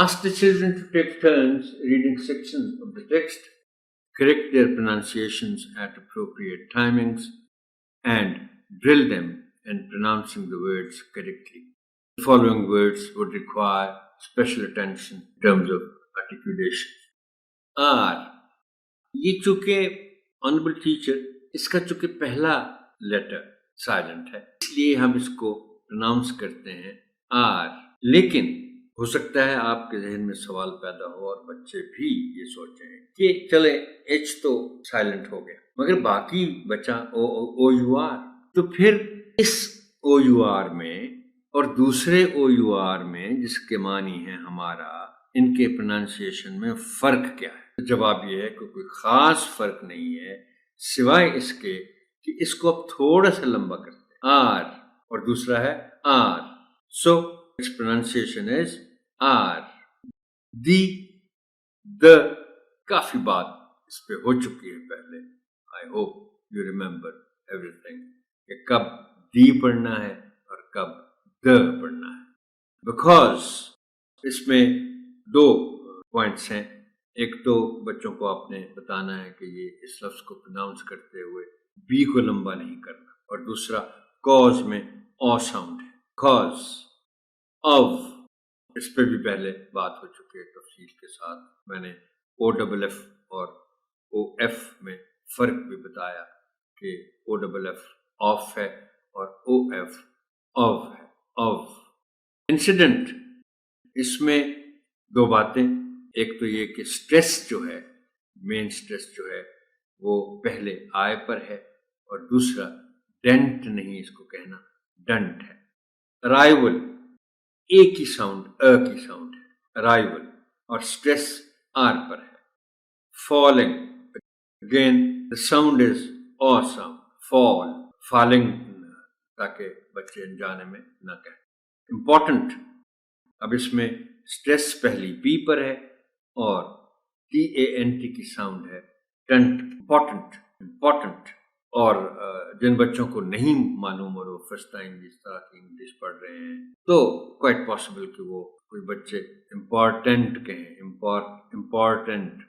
Ask the children to take turns reading sections of the text, correct their pronunciations at appropriate timings, and drill them in pronouncing the words correctly. The following words would require special attention in terms of articulation. R. ये चूंकि honourable teacher इसका चूंकि पहला letter silent है, इसलिए हम इसको pronounce करते हैं आर। लेकिन हो सकता है आपके जहन में सवाल पैदा हो और बच्चे भी ये सोचें कि चले एच तो साइलेंट हो गया मगर बाकी बचा ओ यू आर, तो फिर इस ओ यू आर में और दूसरे ओ यू आर में जिसके मानी है हमारा, इनके प्रोनाउंसिएशन में फर्क क्या है? तो जवाब ये है कि कोई खास फर्क नहीं है सिवाय इसके कि इसको अब थोड़ा सा लंबा करते हैं, आर, और दूसरा है R. So it's pronunciation is R. The, the, काफी बात इस पे हो चुकी है पहले। I hope you remember everything कि कब दी पढ़ना है और कब द पढ़ना है, बिकॉज इसमें दो पॉइंट्स हैं। एक तो बच्चों को आपने बताना है कि ये इस लफ्ज को प्रोनाउंस करते हुए बी को लंबा नहीं करना, और दूसरा कॉज में ओ साउंड है, कॉज ऑफ, इस पे भी पहले बात हो चुकी है तफसील के साथ। मैंने ओ डबल एफ और ओ एफ में फर्क भी बताया कि ओ डबल एफ ऑफ है और ओ एफ ऑफ है, ऑफ। इंसिडेंट, इसमें दो बातें, एक तो ये कि स्ट्रेस जो है, मेन स्ट्रेस जो है वो पहले आय पर है, और दूसरा डेंट नहीं इसको कहना, डंट है। अराइवल, ए की साउंड अ की साउंड है, अराइवल, और स्ट्रेस आर पर है। Falling, again the sound is O sound, fall, falling, ताकि बच्चे अनजाने में ना कहें। इम्पॉर्टेंट, अब इसमें स्ट्रेस पहली पी पर है और टी ए एन टी की साउंड है, टंट, इम्पॉर्टेंट, इम्पॉर्टेंट। और जिन बच्चों को नहीं मालूम और वो फर्स्ट टाइम इस तरह की इंग्लिश पढ़ रहे हैं तो क्वाइट पॉसिबल कि वो कोई बच्चे इम्पॉर्टेंट कहें, इम्पॉर्टेंट,